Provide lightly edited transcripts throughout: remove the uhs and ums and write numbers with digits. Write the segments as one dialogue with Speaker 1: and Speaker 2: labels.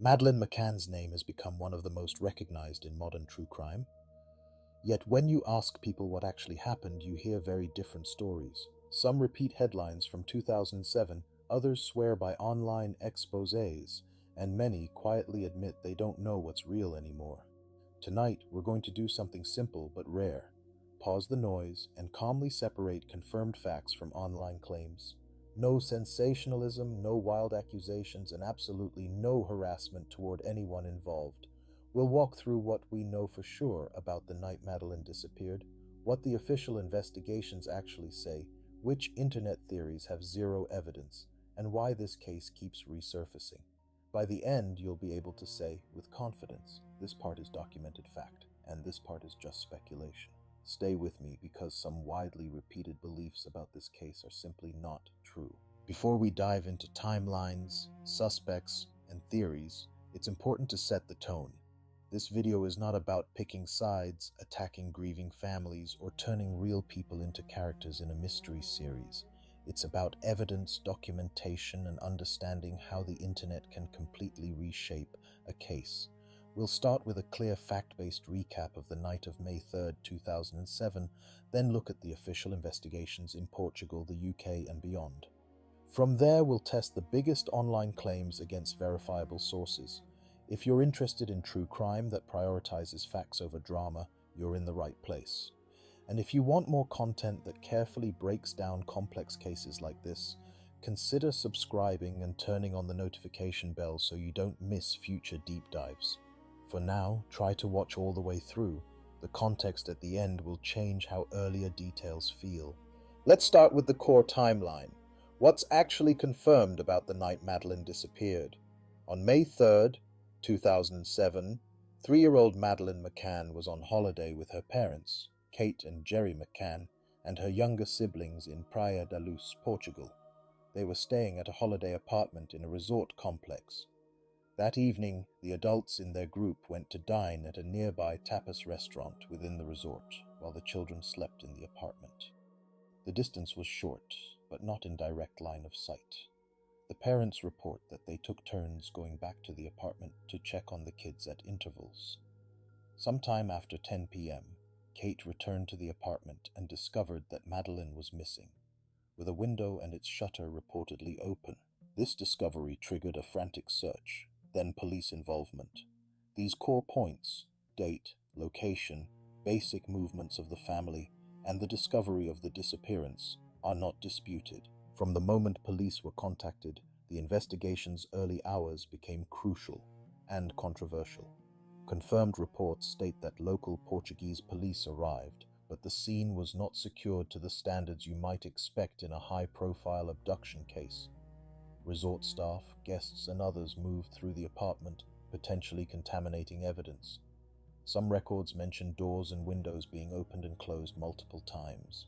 Speaker 1: Madeleine McCann's name has become one of the most recognized in modern true crime. Yet when you ask people what actually happened, you hear very different stories. Some repeat headlines from 2007, others swear by online exposés, and many quietly admit they don't know what's real anymore. Tonight, we're going to do something simple but rare. Pause the noise and calmly separate confirmed facts from online claims. No sensationalism, no wild accusations, and absolutely no harassment toward anyone involved. We'll walk through what we know for sure about the night Madeleine disappeared, what the official investigations actually say, which internet theories have zero evidence, and why this case keeps resurfacing. By the end, you'll be able to say, with confidence, this part is documented fact, and this part is just speculation. Stay with me because some widely repeated beliefs about this case are simply not true. Before we dive into timelines, suspects, and theories, it's important to set the tone. This video is not about picking sides, attacking grieving families, or turning real people into characters in a mystery series. It's about evidence, documentation, and understanding how the internet can completely reshape a case. We'll start with a clear fact-based recap of the night of May 3rd, 2007, then look at the official investigations in Portugal, the UK, and beyond. From there, we'll test the biggest online claims against verifiable sources. If you're interested in true crime that prioritizes facts over drama, you're in the right place. And if you want more content that carefully breaks down complex cases like this, consider subscribing and turning on the notification bell so you don't miss future deep dives. For now, try to watch all the way through. The context at the end will change how earlier details feel. Let's start with the core timeline. What's actually confirmed about the night Madeleine disappeared? On May 3rd, 2007, 3-year-old Madeleine McCann was on holiday with her parents, Kate and Jerry McCann, and her younger siblings in Praia da Luz, Portugal. They were staying at a holiday apartment in a resort complex. That evening, the adults in their group went to dine at a nearby tapas restaurant within the resort, while the children slept in the apartment. The distance was short, but not in direct line of sight. The parents report that they took turns going back to the apartment to check on the kids at intervals. Sometime after 10 p.m., Kate returned to the apartment and discovered that Madeleine was missing, with a window and its shutter reportedly open. This discovery triggered a frantic search, then police involvement. These core points, date, location, basic movements of the family, and the discovery of the disappearance, are not disputed. From the moment police were contacted, the investigation's early hours became crucial and controversial. Confirmed reports state that local Portuguese police arrived, but the scene was not secured to the standards you might expect in a high-profile abduction case. Resort staff, guests, and others moved through the apartment, potentially contaminating evidence. Some records mention doors and windows being opened and closed multiple times.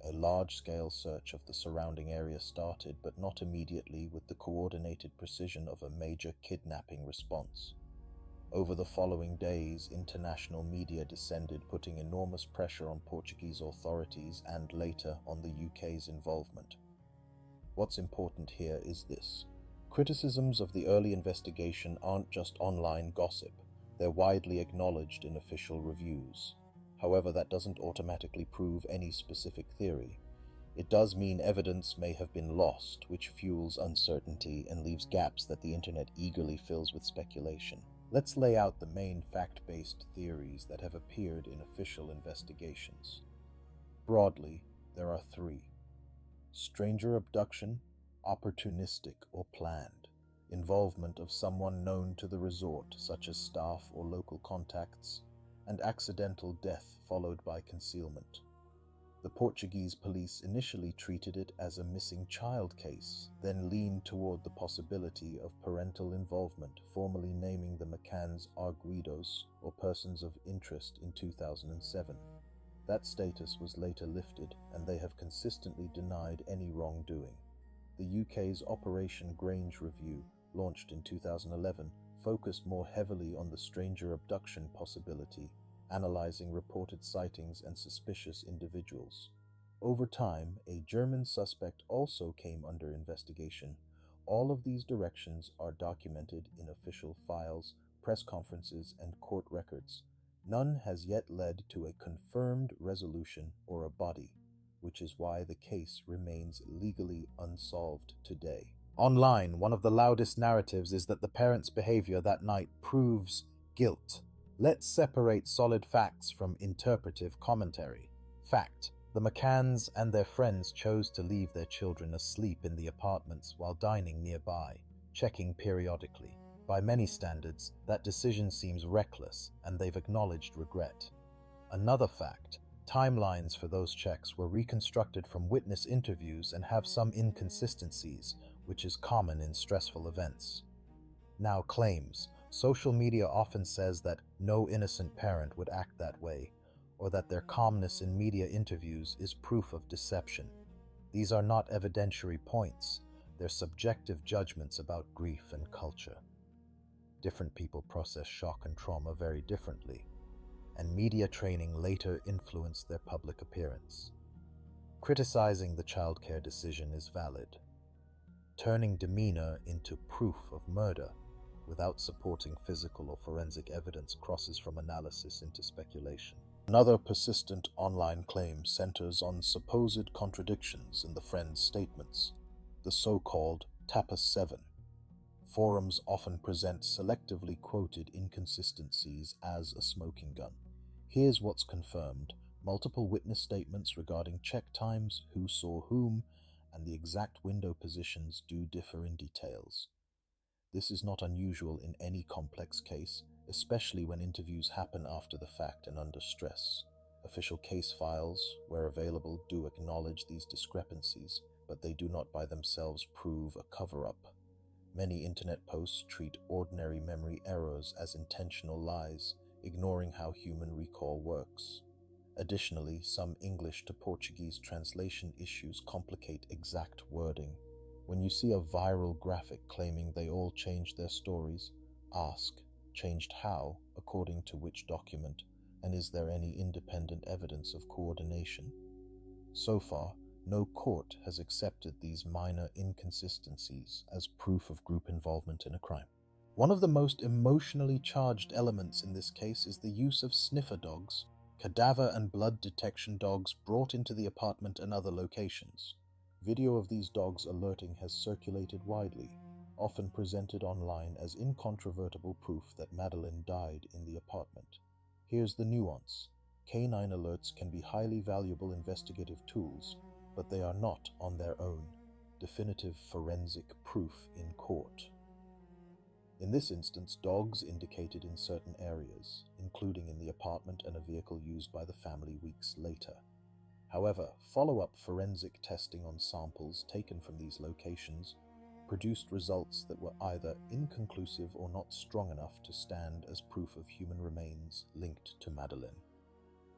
Speaker 1: A large-scale search of the surrounding area started, but not immediately with the coordinated precision of a major kidnapping response. Over the following days, international media descended, putting enormous pressure on Portuguese authorities and later on the UK's involvement. What's important here is this. Criticisms of the early investigation aren't just online gossip, they're widely acknowledged in official reviews. However, that doesn't automatically prove any specific theory. It does mean evidence may have been lost, which fuels uncertainty and leaves gaps that the internet eagerly fills with speculation. Let's lay out the main fact-based theories that have appeared in official investigations. Broadly, there are three. Stranger abduction, opportunistic or planned. Involvement of someone known to the resort, such as staff or local contacts, and accidental death followed by concealment. The Portuguese police initially treated it as a missing child case, then leaned toward the possibility of parental involvement, formally naming the McCanns arguidos, or persons of interest, in 2007. That status was later lifted, and they have consistently denied any wrongdoing. The UK's Operation Grange Review, launched in 2011, focused more heavily on the stranger abduction possibility, analyzing reported sightings and suspicious individuals. Over time, a German suspect also came under investigation, all of these directions are documented in official files, press conferences, and court records. None has yet led to a confirmed resolution or a body, which is why the case remains legally unsolved today. Online, one of the loudest narratives is that the parents' behavior that night proves guilt. Let's separate solid facts from interpretive commentary. Fact: the McCanns and their friends chose to leave their children asleep in the apartments while dining nearby, checking periodically. By many standards, that decision seems reckless, and they've acknowledged regret. Another fact: timelines for those checks were reconstructed from witness interviews and have some inconsistencies, which is common in stressful events. Now, claims. Social media often says that no innocent parent would act that way, or that their calmness in media interviews is proof of deception. These are not evidentiary points, they're subjective judgments about grief and culture. Different people process shock and trauma very differently, and media training later influenced their public appearance. Criticizing the childcare decision is valid. Turning demeanor into proof of murder without supporting physical or forensic evidence crosses from analysis into speculation. Another persistent online claim centers on supposed contradictions in the friends' statements, the so-called Tapas 7. Forums often present selectively quoted inconsistencies as a smoking gun. Here's what's confirmed: multiple witness statements regarding check times, who saw whom, and the exact window positions do differ in details. This is not unusual in any complex case, especially when interviews happen after the fact and under stress. Official case files, where available, do acknowledge these discrepancies, but they do not by themselves prove a cover-up. Many internet posts treat ordinary memory errors as intentional lies, ignoring how human recall works. Additionally, some English to Portuguese translation issues complicate exact wording. When you see a viral graphic claiming they all changed their stories, ask, changed how, according to which document, and is there any independent evidence of coordination? So far, no court has accepted these minor inconsistencies as proof of group involvement in a crime. One of the most emotionally charged elements in this case is the use of sniffer dogs, cadaver and blood detection dogs brought into the apartment and other locations. Video of these dogs alerting has circulated widely, often presented online as incontrovertible proof that Madeleine died in the apartment. Here's the nuance. Canine alerts can be highly valuable investigative tools, but they are not, on their own, definitive forensic proof in court. In this instance, dogs indicated in certain areas, including in the apartment and a vehicle used by the family weeks later. However, follow-up forensic testing on samples taken from these locations produced results that were either inconclusive or not strong enough to stand as proof of human remains linked to Madeleine.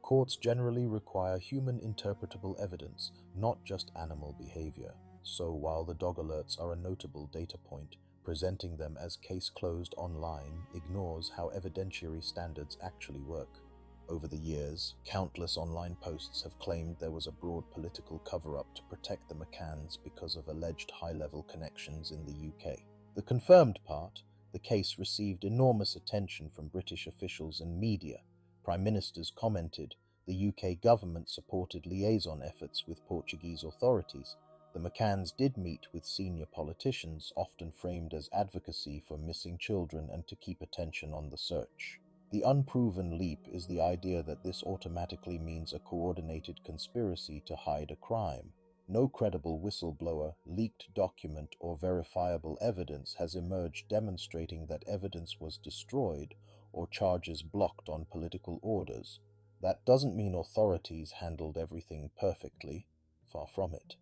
Speaker 1: Courts generally require human interpretable evidence, not just animal behavior. So while the dog alerts are a notable data point, presenting them as case closed online ignores how evidentiary standards actually work. Over the years, countless online posts have claimed there was a broad political cover-up to protect the McCanns because of alleged high-level connections in the UK. The confirmed part, the case received enormous attention from British officials and media. Prime ministers commented, the UK government supported liaison efforts with Portuguese authorities. The McCanns did meet with senior politicians, often framed as advocacy for missing children and to keep attention on the search. The unproven leap is the idea that this automatically means a coordinated conspiracy to hide a crime. No credible whistleblower, leaked document, or verifiable evidence has emerged demonstrating that evidence was destroyed or charges blocked on political orders. That doesn't mean authorities handled everything perfectly, far from it.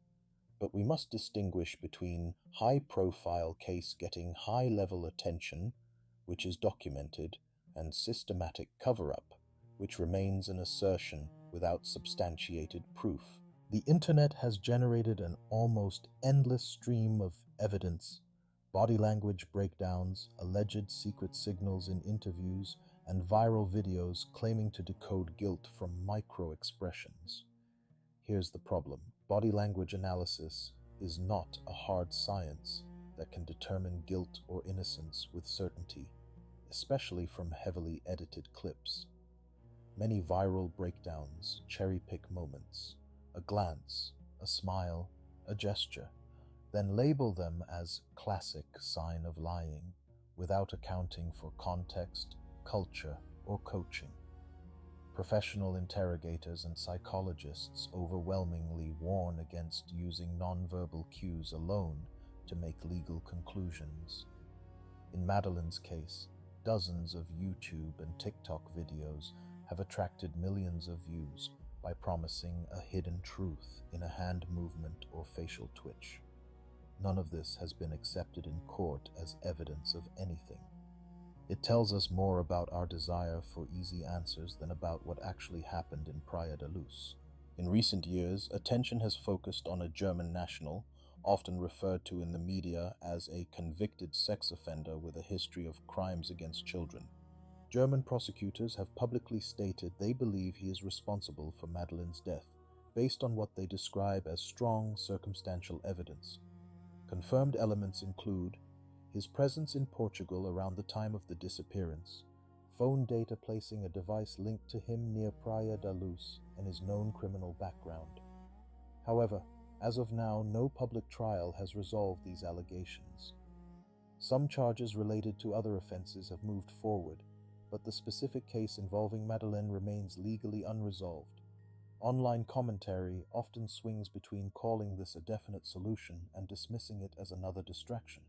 Speaker 1: But we must distinguish between high-profile case getting high-level attention, which is documented, and systematic cover-up, which remains an assertion without substantiated proof. The internet has generated an almost endless stream of evidence, body language breakdowns, alleged secret signals in interviews, and viral videos claiming to decode guilt from micro-expressions. Here's the problem. Body language analysis is not a hard science. that can determine guilt or innocence with certainty, especially from heavily edited clips. Many viral breakdowns cherry-pick moments, a glance, a smile, a gesture, then label them as classic sign of lying without accounting for context, culture, or coaching. Professional interrogators and psychologists overwhelmingly warn against using nonverbal cues alone to make legal conclusions. In Madeleine's case, dozens of YouTube and TikTok videos have attracted millions of views by promising a hidden truth in a hand movement or facial twitch. None of this has been accepted in court as evidence of anything. It tells us more about our desire for easy answers than about what actually happened in Praia da Luz. In recent years, attention has focused on a German national, often referred to in the media as a convicted sex offender with a history of crimes against children. German prosecutors have publicly stated they believe he is responsible for Madeleine's death, based on what they describe as strong circumstantial evidence. Confirmed elements include his presence in Portugal around the time of the disappearance, phone data placing a device linked to him near Praia da Luz, and his known criminal background. However, as of now, no public trial has resolved these allegations. Some charges related to other offenses have moved forward, but the specific case involving Madeleine remains legally unresolved. Online commentary often swings between calling this a definite solution and dismissing it as another distraction.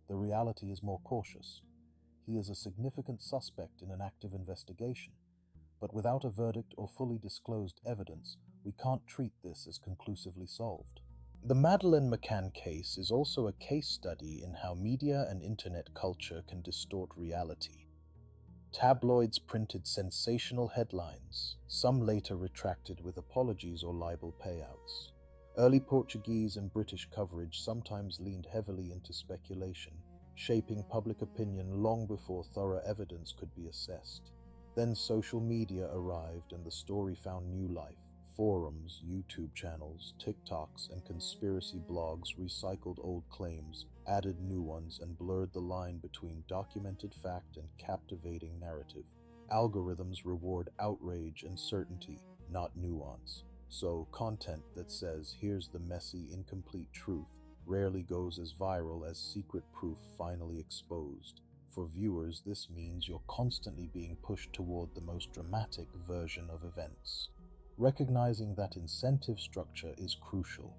Speaker 1: The reality is more cautious. He is a significant suspect in an active investigation, but without a verdict or fully disclosed evidence, we can't treat this as conclusively solved. The Madeleine McCann case is also a case study in how media and internet culture can distort reality. Tabloids printed sensational headlines, some later retracted with apologies or libel payouts. Early Portuguese and British coverage sometimes leaned heavily into speculation, shaping public opinion long before thorough evidence could be assessed. Then social media arrived and the story found new life. Forums, YouTube channels, TikToks, and conspiracy blogs recycled old claims, added new ones, and blurred the line between documented fact and captivating narrative. Algorithms reward outrage and certainty, not nuance. So, content that says, "Here's the messy, incomplete truth," rarely goes as viral as secret proof finally exposed. For viewers, this means you're constantly being pushed toward the most dramatic version of events. Recognizing that incentive structure is crucial.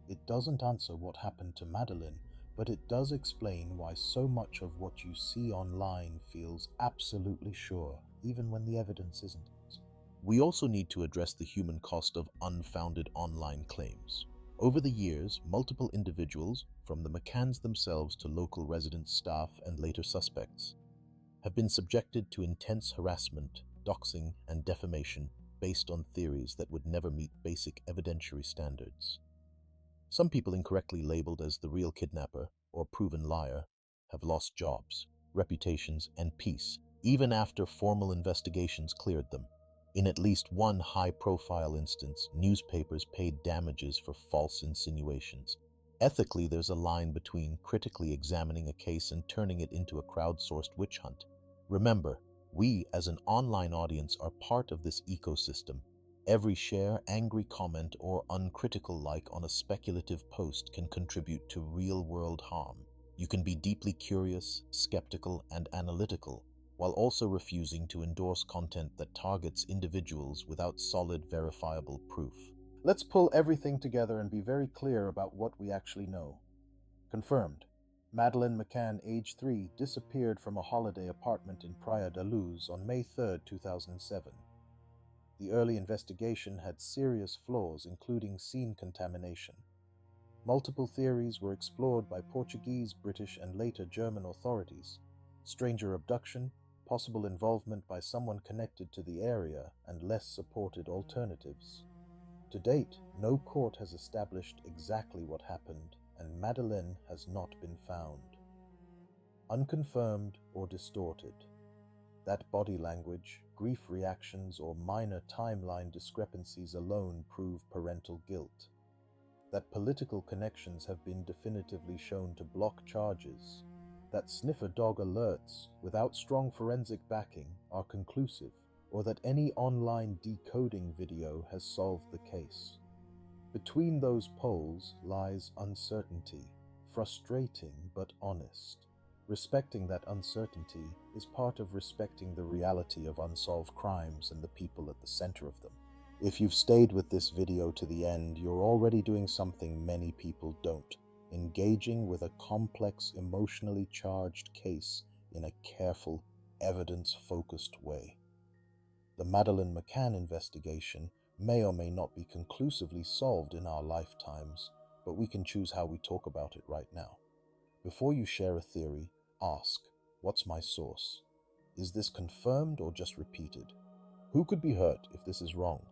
Speaker 1: It doesn't answer what happened to Madeleine, but it does explain why so much of what you see online feels absolutely sure, even when the evidence isn't. We also need to address the human cost of unfounded online claims. Over the years, multiple individuals, from the McCanns themselves to local residents, staff, and later suspects, have been subjected to intense harassment, doxing, and defamation based on theories that would never meet basic evidentiary standards. Some people incorrectly labeled as the real kidnapper or proven liar have lost jobs, reputations, and peace, even after formal investigations cleared them. In at least one high-profile instance, newspapers paid damages for false insinuations. Ethically, there's a line between critically examining a case and turning it into a crowdsourced witch hunt. Remember, we as an online audience are part of this ecosystem. Every share, angry comment, or uncritical like on a speculative post can contribute to real-world harm. You can be deeply curious, skeptical, and analytical, while also refusing to endorse content that targets individuals without solid, verifiable proof. Let's pull everything together and be very clear about what we actually know. Confirmed. Madeleine McCann, age 3, disappeared from a holiday apartment in Praia da Luz on May 3, 2007. The early investigation had serious flaws, including scene contamination. Multiple theories were explored by Portuguese, British, and later German authorities: stranger abduction, possible involvement by someone connected to the area, and less supported alternatives. To date, no court has established exactly what happened, and Madeleine has not been found. Unconfirmed or distorted. That body language, grief reactions, or minor timeline discrepancies alone prove parental guilt. that political connections have been definitively shown to block charges, that sniffer dog alerts without strong forensic backing are conclusive, or that any online decoding video has solved the case. Between those poles lies uncertainty, frustrating but honest. Respecting that uncertainty is part of respecting the reality of unsolved crimes and the people at the center of them. If you've stayed with this video to the end, you're already doing something many people don't: engaging with a complex, emotionally charged case in a careful, evidence-focused way. The Madeleine McCann investigation may or may not be conclusively solved in our lifetimes, but we can choose how we talk about it right now. Before you share a theory, ask, what's my source? Is this confirmed or just repeated? Who could be hurt if this is wrong?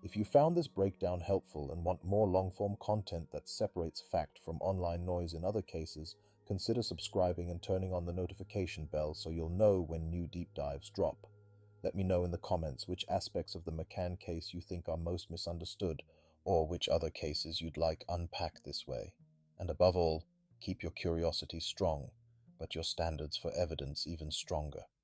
Speaker 1: If you found this breakdown helpful and want more long-form content that separates fact from online noise in other cases, consider subscribing and turning on the notification bell so you'll know when new deep dives drop. Let me know in the comments which aspects of the McCann case you think are most misunderstood, or which other cases you'd like unpacked this way. And above all, keep your curiosity strong, but your standards for evidence even stronger.